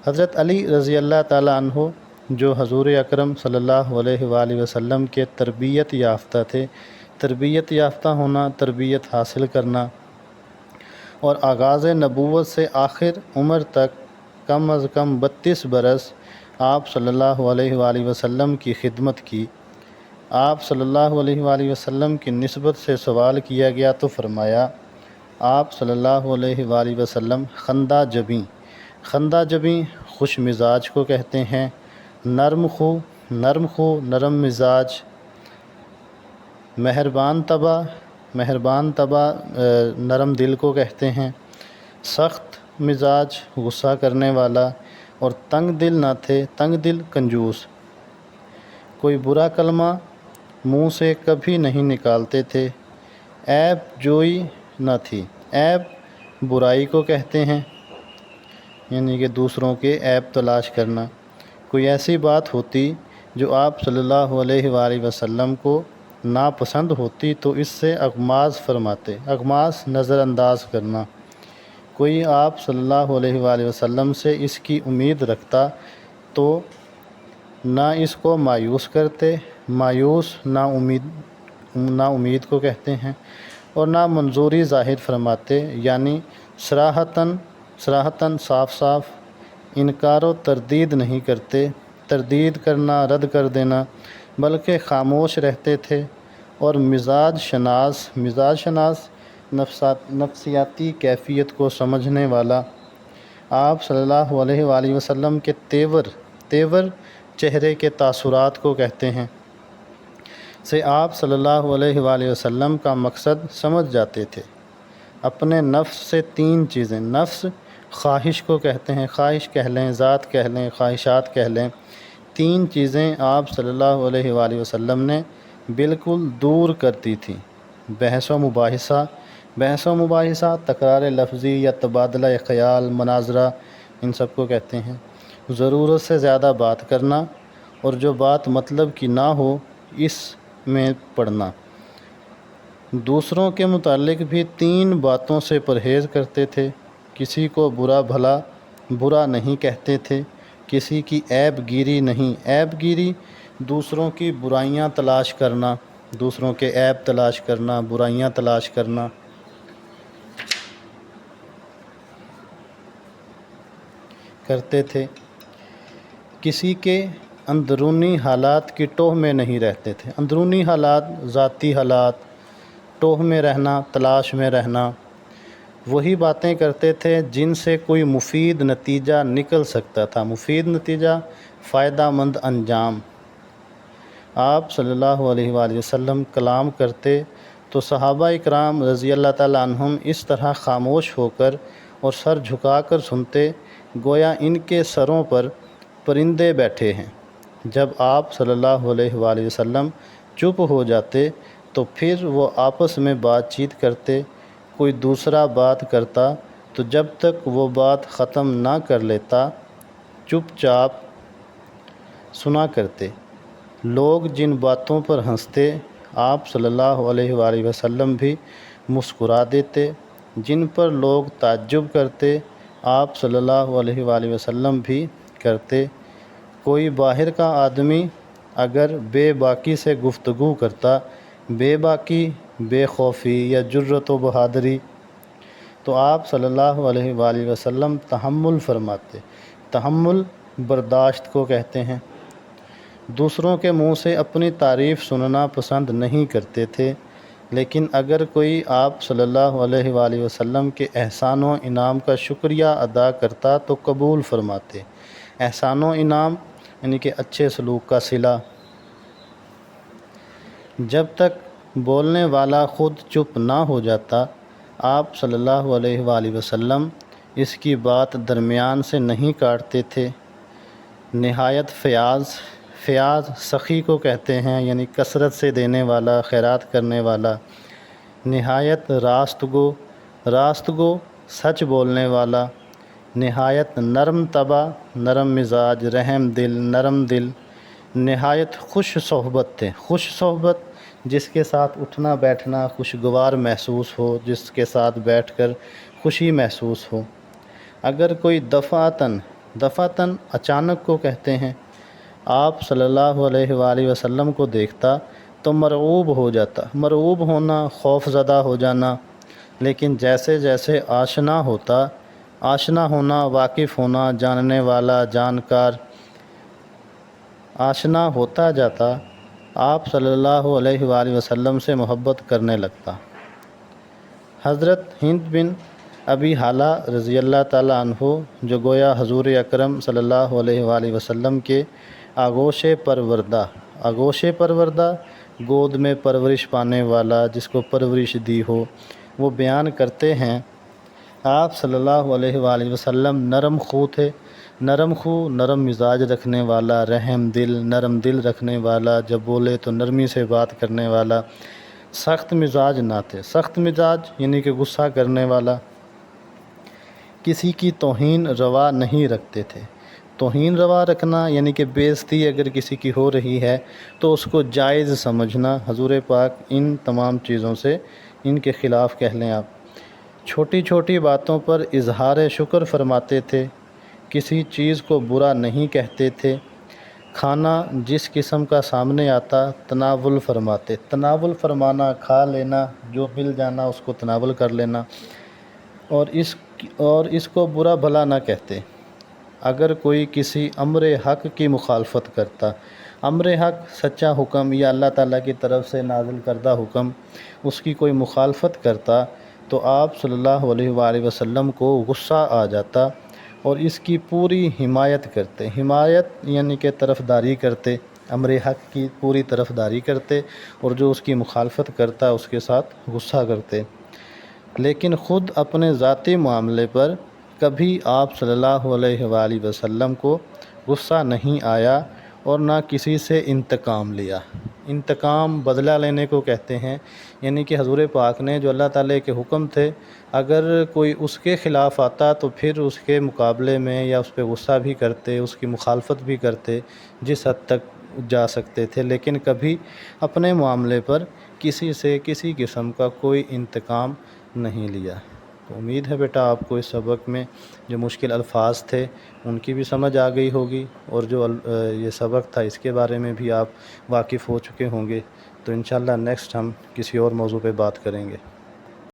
حضرت علی رضی اللہ تعالیٰ عنہ جو حضور اکرم صلی اللہ علیہ وآلہ وسلم کے تربیت یافتہ تھے، تربیت یافتہ ہونا، تربیت حاصل کرنا، اور آغاز نبوت سے آخر عمر تک کم از کم 32 برس آپ صلی اللہ علیہ وآلہ وسلم کی خدمت کی۔ آپ صلی اللہ علیہ وآلہ وسلم کی نسبت سے سوال کیا گیا تو فرمایا، آپ صلی اللہ علیہ وآلہ وسلم خندہ جبیں، خندہ جبیں خوش مزاج کو کہتے ہیں، نرم خو، نرم مزاج، مہربان طبع نرم دل کو کہتے ہیں، سخت مزاج غصہ کرنے والا، اور تنگ دل نہ تھے، تنگ دل کنجوس، کوئی برا کلمہ منہ سے کبھی نہیں نکالتے تھے، عیب جوئی نہ تھی، عیب برائی کو کہتے ہیں، یعنی کہ دوسروں کے عیب تلاش کرنا، کوئی ایسی بات ہوتی جو آپ صلی اللہ علیہ وآلہ وسلم کو ناپسند ہوتی تو اس سے اغماض فرماتے، اغماض نظر انداز کرنا، کوئی آپ صلی اللہ علیہ وآلہ وسلم سے اس کی امید رکھتا تو نہ اس کو مایوس کرتے، مایوس نا امید کو کہتے ہیں، اور نہ منظوری ظاہر فرماتے، یعنی صراحتاً صاف صاف انکار و تردید نہیں کرتے، تردید کرنا، رد کر دینا، بلکہ خاموش رہتے تھے، اور مزاج شناس نفسیاتی کیفیت کو سمجھنے والا، آپ صلی اللہ علیہ وآلہ وسلم کے تیور چہرے کے تاثرات کو کہتے ہیں، سے آپ صلی اللہ علیہ وآلہ وسلم کا مقصد سمجھ جاتے تھے۔ اپنے نفس سے 3 چیزیں، نفس خواہش کو کہتے ہیں، خواہش کہہ لیں، ذات کہہ لیں، خواہشات کہہ لیں، 3 چیزیں آپ صلی اللہ علیہ وآلہ وسلم نے بالکل دور کرتی تھیں، بحث و مباحثہ، تکرار لفظی یا تبادلہ خیال، مناظرہ، ان سب کو کہتے ہیں، ضرورت سے زیادہ بات کرنا، اور جو بات مطلب کی نہ ہو اس میں پڑنا۔ دوسروں کے متعلق بھی 3 باتوں سے پرہیز کرتے تھے، کسی کو برا نہیں کہتے تھے، کسی کی عیب گیری نہیں، عیب گیری دوسروں کی برائیاں تلاش کرنا، دوسروں کے عیب تلاش کرنا، برائیاں تلاش کرنا، کرتے تھے، کسی کے اندرونی حالات کی ٹوہ میں نہیں رہتے تھے، اندرونی حالات، ذاتی حالات، ٹوہ میں رہنا، تلاش میں رہنا، وہی باتیں کرتے تھے جن سے کوئی مفید نتیجہ نکل سکتا تھا، مفید نتیجہ، فائدہ مند انجام۔ آپ صلی اللہ علیہ وآلہ وسلم کلام کرتے تو صحابہ اکرام رضی اللہ تعالیٰ عنہم اس طرح خاموش ہو کر اور سر جھکا کر سنتے گویا ان کے سروں پر پرندے بیٹھے ہیں۔ جب آپ صلی اللہ علیہ وآلہ وسلم چپ ہو جاتے تو پھر وہ آپس میں بات چیت کرتے، کوئی دوسرا بات کرتا تو جب تک وہ بات ختم نہ کر لیتا چپ چاپ سنا کرتے۔ لوگ جن باتوں پر ہنستے آپ صلی اللہ علیہ وآلہ وسلم بھی مسکرا دیتے، جن پر لوگ تعجب کرتے آپ صلی اللہ علیہ وآلہ وسلم بھی کرتے۔ کوئی باہر کا آدمی اگر بے باکی سے گفتگو کرتا، بے باکی، بے خوفی یا جرأت و بہادری، تو آپ صلی اللہ علیہ وآلہ وسلم تحمل فرماتے، تحمل برداشت کو کہتے ہیں۔ دوسروں کے منہ سے اپنی تعریف سننا پسند نہیں کرتے تھے، لیکن اگر کوئی آپ صلی اللہ علیہ وآلہ وسلم کے احسان و انعام کا شکریہ ادا کرتا تو قبول فرماتے۔ احسان و انعام یعنی کہ اچھے سلوک کا صلہ۔ جب تک بولنے والا خود چپ نہ ہو جاتا آپ صلی اللہ علیہ وآلہ وسلم اس کی بات درمیان سے نہیں کاٹتے تھے۔ نہایت فیاض سخی کو کہتے ہیں، یعنی کثرت سے دینے والا، خیرات کرنے والا۔ نہایت راست گو سچ بولنے والا۔ نہایت نرم طبع، نرم مزاج، رحم دل، نرم دل۔ نہایت خوش صحبت تھے، خوش صحبت جس کے ساتھ اٹھنا بیٹھنا خوشگوار محسوس ہو، جس کے ساتھ بیٹھ کر خوشی محسوس ہو۔ اگر کوئی دفعتاً دفعتاً اچانک کو کہتے ہیں۔ آپ صلی اللہ علیہ وآلہ وسلم کو دیکھتا تو مرعوب ہو جاتا۔ مرعوب ہونا، خوف زدہ ہو جانا، لیکن جیسے جیسے آشنا ہونا، واقف ہونا، جاننے والا، جانکار آشنا ہوتا جاتا، آپ صلی اللہ علیہ وآلہ وسلم سے محبت کرنے لگتا۔ حضرت ہند بن ابی حالہ رضی اللہ تعالیٰ عنہ، جو گویا حضور اکرم صلی اللہ علیہ وآلہ وسلم کے آغوش پروردہ، گود میں پرورش پانے والا، جس کو پرورش دی ہو، وہ بیان کرتے ہیں آپ صلی اللہ علیہ وآلہ وسلم نرم خو تھے، نرم مزاج رکھنے والا، رحم دل، نرم دل رکھنے والا، جب بولے تو نرمی سے بات کرنے والا، سخت مزاج نہ تھے۔ سخت مزاج یعنی کہ غصہ کرنے والا، کسی کی توہین روا نہیں رکھتے تھے۔ توہین روا رکھنا یعنی کہ بے عزتی اگر کسی کی ہو رہی ہے تو اس کو جائز سمجھنا، حضور پاک ان تمام چیزوں سے ان کے خلاف کہہ لیں آپ۔ چھوٹی چھوٹی باتوں پر اظہار شکر فرماتے تھے، کسی چیز کو برا نہیں کہتے تھے۔ کھانا جس قسم کا سامنے آتا تناول فرماتے۔ تناول فرمانا، کھا لینا، جو مل جانا اس کو تناول کر لینا، اور اس کو برا بھلا نہ کہتے۔ اگر کوئی کسی امر حق کی مخالفت کرتا، امر حق سچا حکم یا اللہ تعالیٰ کی طرف سے نازل کردہ حکم، اس کی کوئی مخالفت کرتا تو آپ صلی اللہ علیہ وآلہ وسلم کو غصہ آ جاتا اور اس کی پوری حمایت کرتے۔ حمایت یعنی کہ طرفداری کرتے، امر حق کی پوری طرفداری کرتے، اور جو اس کی مخالفت کرتا اس کے ساتھ غصہ کرتے۔ لیکن خود اپنے ذاتی معاملے پر کبھی آپ صلی اللہ علیہ وآلہ وسلم کو غصہ نہیں آیا اور نہ کسی سے انتقام لیا۔ انتقام بدلہ لینے کو کہتے ہیں، یعنی کہ حضور پاک نے جو اللہ تعالیٰ کے حکم تھے، اگر کوئی اس کے خلاف آتا تو پھر اس کے مقابلے میں یا اس پہ غصہ بھی کرتے، اس کی مخالفت بھی کرتے جس حد تک جا سکتے تھے، لیکن کبھی اپنے معاملے پر کسی سے کسی قسم کا کوئی انتقام نہیں لیا۔ تو امید ہے بیٹا آپ کو اس سبق میں جو مشکل الفاظ تھے ان کی بھی سمجھ آ گئی ہوگی، اور جو یہ سبق تھا اس کے بارے میں بھی آپ واقف ہو چکے ہوں گے۔ تو انشاءاللہ نیکسٹ ہم کسی اور موضوع پہ بات کریں گے۔